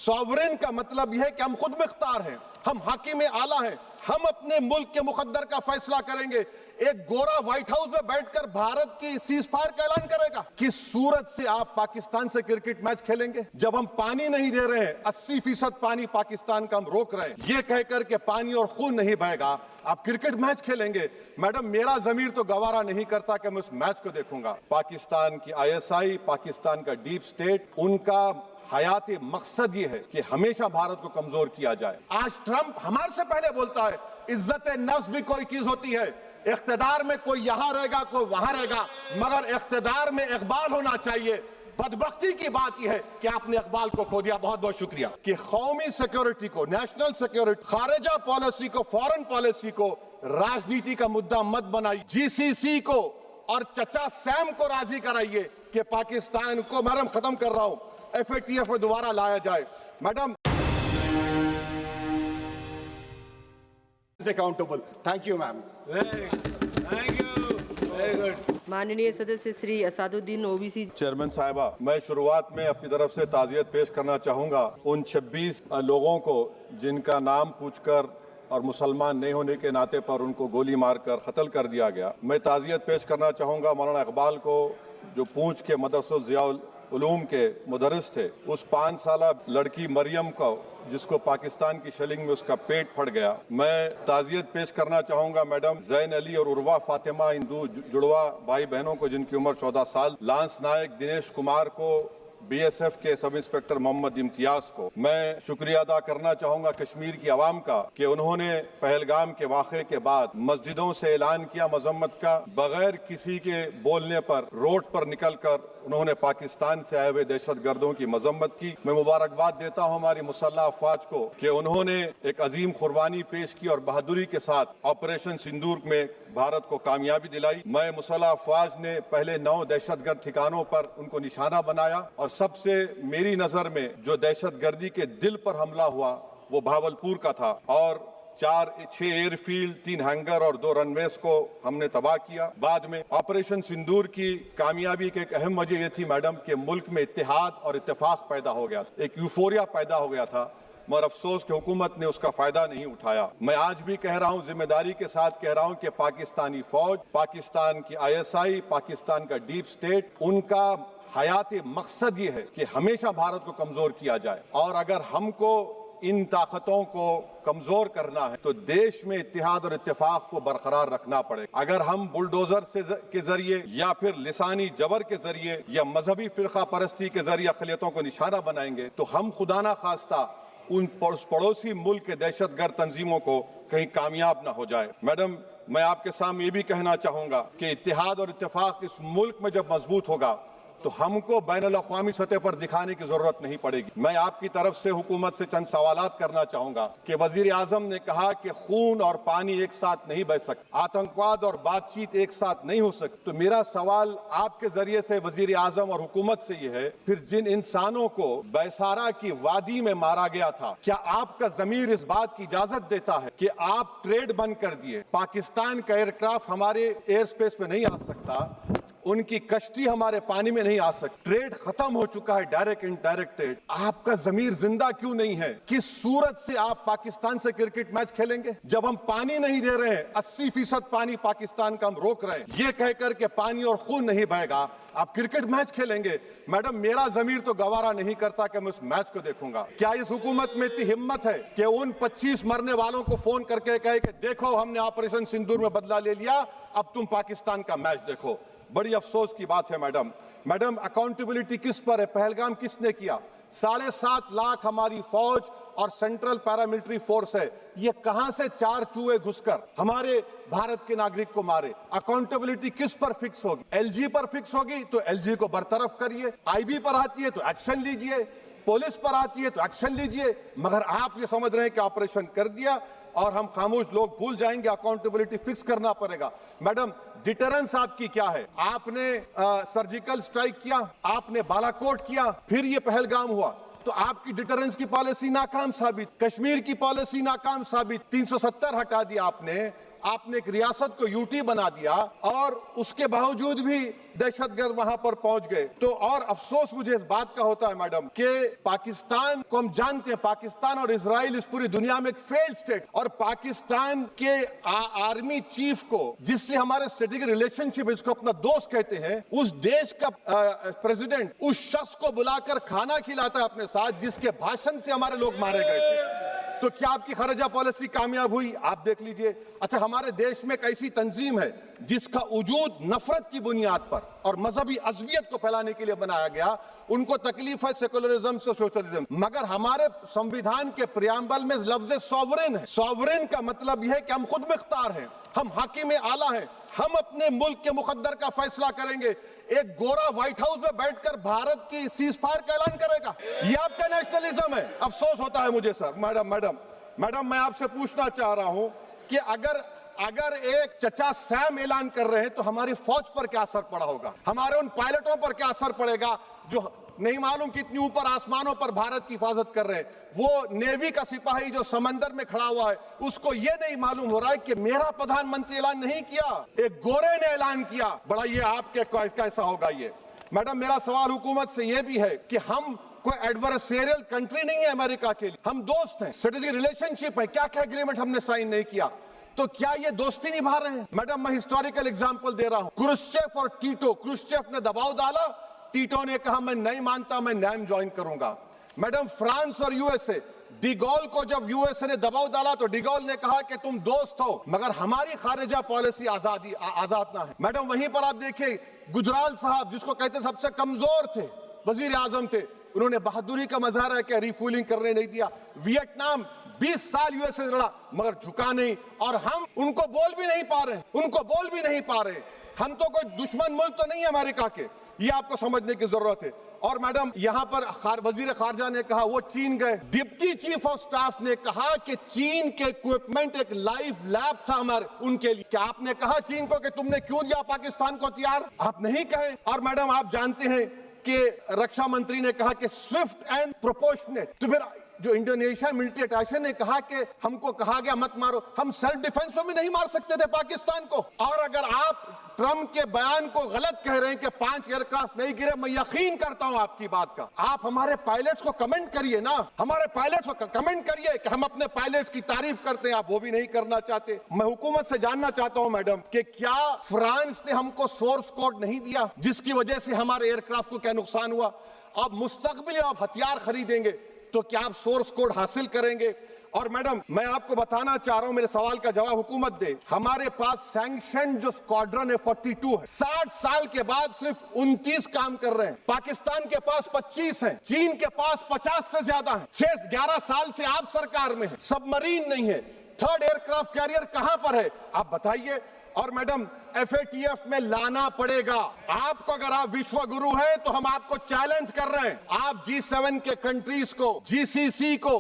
Sovereign का मतलब यह है कि हम खुद मुख्तार हैं, हम हाकिम आला हैं, हम अपने मुल्क के मुकद्दर का फैसला करेंगे। एक गोरा व्हाइट हाउस में बैठकर भारत की सीज फायर का ऐलान करेगा। किस सूरत से आप पाकिस्तान से क्रिकेट मैच खेलेंगे जब हम पानी नहीं दे रहे हैं? 80% पानी पाकिस्तान का हम रोक रहे हैं। ये कहकर के पानी और खून नहीं बहेगा, आप क्रिकेट मैच खेलेंगे। मैडम, मेरा जमीर तो गवारा नहीं करता कि मैं उस मैच को देखूंगा। पाकिस्तान की ISI, पाकिस्तान का डीप स्टेट, उनका हयाती मकसद ये है कि हमेशा भारत को कमजोर किया जाए। आज ट्रंप हमारे से पहले बोलता है इज्जत नफ्स भी कोई चीज होती है, इख्तिदार में कोई यहां रहेगा कोई वहां रहेगा, मगर इख्तिदार में इकबाल होना चाहिए। बदबख्ती की बात यह है कि आपने इकबाल को खो दिया। बहुत बहुत शुक्रिया कि कौमी सिक्योरिटी को, नेशनल सिक्योरिटी, खारिजा पॉलिसी को, फॉरेन पॉलिसी को राजनीति का मुद्दा मत बनाइए। GCC को और चचा सैम को राजी कराइए कि पाकिस्तान को, मैडम खत्म कर रहा हूं, FATF में दोबारा लाया जाए। Madam, accountable. Thank you ma'am. Thank you, very good. माननीय सदस्य श्री असादुद्दीन ओबीसी चेयरमैन साहिबा, मैं शुरुआत में अपनी तरफ से ताज़ियत पेश करना चाहूँगा उन 26 लोगों को जिनका नाम पूछकर और मुसलमान नहीं होने के नाते पर उनको गोली मारकर कत्ल कर दिया गया। मैं ताज़ियत पेश करना चाहूँगा मौलाना इकबाल को, जो पूंछ के मदरसुल ज़ियाउल उलूम के मुदर्रिस थे। उस 5 साला लड़की मरियम को, जिसको पाकिस्तान की शेलिंग में उसका पेट फट गया। मैं ताज़ियत पेश करना चाहूँगा मैडम जैन अली और उर्वा फातिमा, इन दो जुड़वा भाई बहनों को जिनकी उम्र 14 साल, लांस नायक दिनेश कुमार को, BSF के सब इंस्पेक्टर मोहम्मद इम्तियाज को। मैं शुक्रिया अदा करना चाहूँगा कश्मीर की आवाम का कि उन्होंने पहलगाम के वाक़े के बाद मस्जिदों से ऐलान किया मजम्मत का, बगैर किसी के बोलने पर रोड पर निकलकर उन्होंने पाकिस्तान से आए हुए दहशतगर्दों की मजम्मत की। मैं मुबारकबाद देता हूं हमारी मुसल्लह अफवाज को कि उन्होंने एक अजीम कुर्बानी पेश की और बहादुरी के साथ ऑपरेशन सिंदूर में भारत को कामयाबी दिलाई। मैं मुसल्लह अफवाज ने पहले 9 दहशतगर्द ठिकानों पर उनको निशाना बनाया और सबसे मेरी नजर में जो दहशतगर्दी के दिल पर हमला हुआ वो भावलपुर का था और 6 एयरफील्ड, 3 हैंगर और 2 रनवेज को हमने तबाह किया। बाद में ऑपरेशन सिंदूर की कामयाबी की एक अहम वजह यह थी मैडम कि मुल्क में इत्तेहाद और इत्तेफाक पैदा हो गया, एक यूफोरिया पैदा हो गया था, मगर अफसोस कि हुकूमत ने उसका फायदा नहीं उठाया। मैं आज भी कह रहा हूं, जिम्मेदारी के साथ कह रहा हूं कि पाकिस्तानी फौज, पाकिस्तान की ISI, पाकिस्तान का डीप स्टेट, उनका हयाती मकसद ये है कि हमेशा भारत को कमजोर किया जाए। और अगर हमको इन ताकतों को कमजोर करना है तो देश में इत्तेहाद और इत्तेफाक को बरकरार रखना पड़ेगा। अगर हम बुलडोजर के जरिए या फिर लिसानी जबर के जरिए या मजहबी फिरका परस्ती के जरिए अक़लियतों को निशाना बनाएंगे तो हम खुदा ना खास्ता उन पड़ोसी मुल्क के दहशतगर्द तंजीमों को कहीं कामयाब ना हो जाए। मैडम, मैं आपके सामने ये भी कहना चाहूंगा कि इत्तेहाद और इत्तेफाक इस मुल्क में जब मजबूत होगा तो हमको बैनुल अक़वामी सतह पर दिखाने की जरूरत नहीं पड़ेगी। मैं आपकी तरफ से हुकूमत से चंद सवालात करना चाहूंगा कि वजीर आजम ने कहा कि खून और पानी एक साथ नहीं बह सकते, आतंकवाद और बातचीत एक साथ नहीं हो सकती। तो मेरा सवाल आपके जरिए से वजीर आजम और हुकूमत से ये है, फिर जिन इंसानों को बैसारा की वादी में मारा गया था, क्या आपका जमीर इस बात की इजाजत देता है कि आप ट्रेड बंद कर दिए, पाकिस्तान का एयरक्राफ्ट हमारे एयर स्पेस में नहीं आ सकता, उनकी कश्ती हमारे पानी में नहीं आ सकती, ट्रेड खत्म हो चुका है, डायरेक्ट इनडायरेक्ट ट्रेड, आपका जमीर जिंदा क्यों नहीं है? किस सूरत से आप पाकिस्तान से क्रिकेट मैच खेलेंगे जब हम पानी नहीं दे रहे हैं? 80% पानी पाकिस्तान का हम रोक रहे हैं। ये कहकर के पानी और खून नहीं बहेगा, आप क्रिकेट मैच खेलेंगे। मैडम, मेरा जमीर तो गवारा नहीं करता कि मैं उस मैच को देखूंगा। क्या इस हुकूमत में इतनी हिम्मत है कि उन 25 मरने वालों को फोन करके कहे कि देखो हमने ऑपरेशन सिंदूर में बदला ले लिया, अब तुम पाकिस्तान का मैच देखो? बड़ी अफसोस की बात है मैडम, अकाउंटेबिलिटी किस पर है? पहलगाम किसने किया? 7.5 लाख हमारी फौज और सेंट्रल पैरामिलिट्री फोर्स है, ये कहां से 4 चूहे घुसकर हमारे भारत के नागरिक को मारे? अकाउंटेबिलिटी किस पर फिक्स होगी? LG पर फिक्स होगी तो LG को बरतरफ करिए, IB पर आती है तो एक्शन लीजिए, पुलिस पर आती है तो एक्शन लीजिए, मगर आप ये समझ रहे हैं कि ऑपरेशन कर दिया और हम खामोश लोग भूल जाएंगे। अकाउंटेबिलिटी फिक्स करना पड़ेगा। मैडम, डिटरेंस आपकी क्या है? आपने सर्जिकल स्ट्राइक किया, आपने बालाकोट किया, फिर ये पहलगाम हुआ, तो आपकी डिटरेंस की पॉलिसी नाकाम साबित, कश्मीर की पॉलिसी नाकाम साबित। 370 हटा दिया आपने, आपने एक रियासत को यूटी बना दिया और उसके बावजूद भी दहशतगर्द वहां पर पहुंच गए। तो और अफसोस मुझे इस बात का होता है मैडम कि पाकिस्तान को हम जानते हैं, पाकिस्तान और इजराइल इस पूरी दुनिया में एक फेल्ड स्टेट, और पाकिस्तान के आर्मी चीफ को, जिससे हमारे स्ट्रेटेजिक रिलेशनशिप, इसको अपना दोस्त कहते हैं, उस देश का प्रेसिडेंट उस शख्स को बुलाकर खाना खिलाता है अपने साथ जिसके भाषण से हमारे लोग मारे गए थे। तो क्या आपकी खारजा पॉलिसी कामयाब हुई? आप देख लीजिए। अच्छा, हमारे देश में एक ऐसी तंजीम है जिसका वजूद नफरत की बुनियाद पर और मजहबी अज़बियत को फैलाने के लिए बनाया गया। उनको तकलीफ है सेकुलरिज्म से सोशलिज्म, मगर हमारे संविधान के प्रियम्बल में लफ्ज सॉवरेन है। सॉवरेन का मतलब यह है कि हम खुद मुख्तार हैं, हम हाकिम आला हैं, हम अपने मुल्क के मुकद्दर का फैसला करेंगे। एक गोरा व्हाइट हाउस में बैठकर भारत की सीज फायर का ऐलान करेगा, ये आपका नेशनलिज्म है। अफसोस होता है मुझे सर। मैडम मैं आपसे पूछना चाह रहा हूं कि अगर एक चचा सैम ऐलान कर रहे हैं तो हमारी फौज पर क्या असर पड़ा होगा, हमारे उन पायलटों पर क्या असर पड़ेगा जो नहीं मालूम कितनी ऊपर आसमानों पर भारत की हिफाजत कर रहे हैं। वो नेवी का सिपाही जो समंदर में खड़ा हुआ है, उसको ये नहीं मालूम हो रहा है कि मेरा प्रधानमंत्री ऐलान नहीं किया, एक गोरे ने ऐलान किया। बड़ा ये आपके कैसा होगा ये। मैडम मेरा सवाल हुकूमत से ये भी है कि हम कोई एडवर्सेरियल कंट्री नहीं है अमेरिका के लिए, हम दोस्त हैं, स्ट्रेटेजिक रिलेशनशिप है। क्या क्या एग्रीमेंट हमने साइन नहीं किया, तो क्या ये दोस्ती निभा रहे हैं? मैडम मैं हिस्टोरिकल एग्जांपल दे रहा हूं, क्रुश्चेव और टीटो। क्रुश्चेव ने दबाव डाला, टीटो ने कहा मैं नहीं मानता, मैं नैम ज्वाइन करूंगा। मैडम फ्रांस और यूएसए, डिगोल को जब यूएसए ने दबाव डाला तो डिगोल ने कहा कि तुम दोस्त हो मगर हमारी खारिजा पॉलिसी आजाद ना है। मैडम वहीं पर आप देखिए गुजराल साहब, जिसको कहते सबसे कमजोर थे, वजीर आजम थे, उन्होंने बहादुरी का मजारा किया, रिफूलिंग करने नहीं दिया। वियतनाम 20 साल यूएसए से लड़ा मगर झुका नहीं, और हम उनको बोल भी नहीं पा रहे। हम तो कोई दुश्मन मुल्क तो नहीं है अमेरिका के, ये आपको समझने की जरूरत है। और मैडम यहां पर वजीर खारजा ने कहा वो चीन गए, डिप्टी चीफ ऑफ स्टाफ ने कहा कि चीन के इक्विपमेंट एक लाइव लैब था हमारे उनके लिए। क्या आपने कहा चीन को कि तुमने क्यों दिया पाकिस्तान को हथियार? आप नहीं कहे। और मैडम आप जानते हैं कि रक्षा मंत्री ने कहा कि स्विफ्ट एंड प्रोपोर्शनेट, तो फिर जो इंडोनेशिया मिलिट्री अटैचे ने कहा कि हमको कहा गया मत मारो, हम सेल्फ डिफेंस में भी नहीं मार सकते थे पाकिस्तान को। और अगर आप ट्रम्प के बयान को गलत कह रहे हैं कि 5 एयरक्राफ्ट नहीं गिरे, मैं यकीन करता हूं आपकी बात का। आप हमारे पायलट्स को कमेंट करिए ना, हमारे पायलट्स को कमेंट करिए कि हम अपने पायलट्स की तारीफ करते हैं, आप वो भी नहीं करना चाहते। मैं हुकूमत से जानना चाहता हूं मैडम कि क्या फ्रांस ने हमको सोर्स कोड नहीं दिया जिसकी वजह से हमारे एयरक्राफ्ट को क्या नुकसान हुआ? अब मुस्तकबिल में आप हथियार खरीदेंगे तो क्या आप सोर्स कोड हासिल करेंगे? और मैडम मैं आपको बताना चाह रहा हूं, मेरे सवाल का जवाब हुकूमत दे। हमारे पास सैंक्शन जो स्क्वाड्रन है 42 है, 60 साल के बाद सिर्फ 29 काम कर रहे हैं। पाकिस्तान के पास 25 है, चीन के पास 50 से ज्यादा है। 6-11 साल से आप सरकार में है, सबमरीन नहीं है, थर्ड एयरक्राफ्ट कैरियर कहां पर है आप बताइए। और मैडम FATF में लाना पड़ेगा आपको। अगर आप विश्व गुरु हैं तो हम आपको चैलेंज कर रहे हैं, आप G7 के कंट्रीज को, GCC को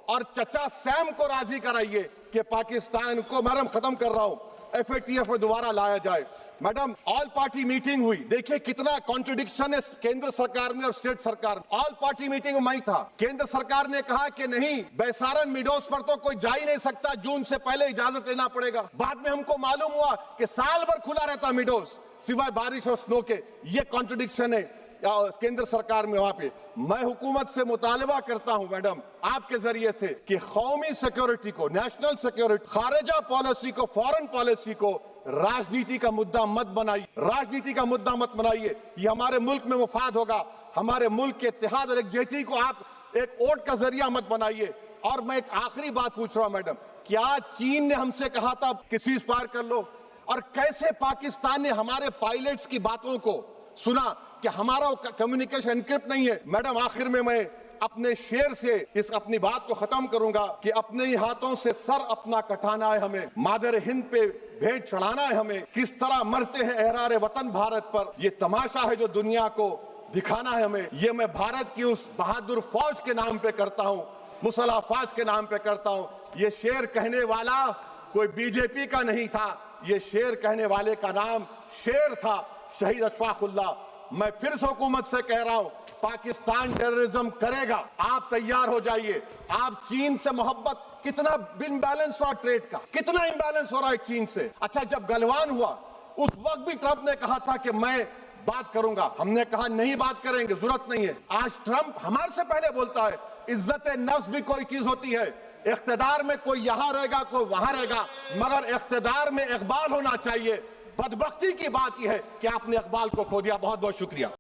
और चचा सैम को राजी कराइए कि पाकिस्तान को, मैडम खत्म कर रहा हूं, FATF में दोबारा लाया जाए। मैडम ऑल पार्टी मीटिंग हुई, देखिए कितना कॉन्ट्रडिक्शन है केंद्र सरकार में और स्टेट सरकार में। ऑल पार्टी मीटिंग में था, केंद्र सरकार ने कहा कि नहीं, बैसारन मिडोस पर तो कोई जा ही नहीं सकता, जून से पहले इजाजत लेना पड़ेगा। बाद में हमको मालूम हुआ कि साल भर खुला रहता मिडोस सिवाय बारिश और स्नो के। ये कॉन्ट्रडिक्शन है केंद्र सरकार में। वहां पे मैं हुकूमत से मुतालबा करता हूं मैडम आपके जरिए से कि कौमी सिक्योरिटी को, नेशनल सिक्योरिटी, खारिजा पॉलिसी को, फॉरेन पॉलिसी को राजनीति का मुद्दा मत बनाइए, राजनीति का मुद्दा मत बनाइए। ये हमारे मुल्क में मुफाद होगा, हमारे मुल्क के इत्तेहाद और एकजुटती को आप एक वोट का जरिया मत बनाइए। और मैं एक आखिरी बात पूछ रहा हूं मैडम, क्या चीन ने हमसे कहा था कि सीज फायर कर लो? और कैसे पाकिस्तान ने हमारे पायलट्स की बातों को सुना कि हमारा कम्युनिकेशन एनक्रिप्ट नहीं है? मैडम आखिर में मैं अपने शेर से इस अपनी बात को खत्म करूंगा कि अपने ही हाथों से सर अपना कटाना है हमें, मादर हिंद पे भेंट चढ़ाना है हमें, किस तरह मरते हैं एहरारे वतन भारत पर, ये तमाशा है जो दुनिया को दिखाना है हमें। ये मैं भारत की उस बहादुर फौज के नाम पे करता हूँ, मुसल्ह फौज के नाम पे करता हूँ। ये शेर कहने वाला कोई बीजेपी का नहीं था, ये शेर कहने वाले का नाम शेर था, शहीद अशफाकुल्लाह। मैं फिर से हुकूमत से कह रहा हूं, पाकिस्तान टेररिज्म करेगा। आप तैयार हो जाइए। आप चीन से मोहब्बत, कितना इम्बैलेंस हो रहा ट्रेड का, कितना इम्बैलेंस हो रहा है चीन से। अच्छा, जब गलवान हुआ उस वक्त भी ट्रंप ने कहा था कि मैं बात करूंगा, हमने कहा नहीं बात करेंगे, जरूरत नहीं है। आज ट्रंप हमारे से पहले बोलता है इज्जत नफ्स भी कोई चीज होती है। इख्तिदार में कोई यहां रहेगा, कोई वहां रहेगा, मगर इख्तिदार में इकबाल होना चाहिए। बदबख्ती की बात यह है कि आपने इकबाल को खो दिया। बहुत बहुत शुक्रिया।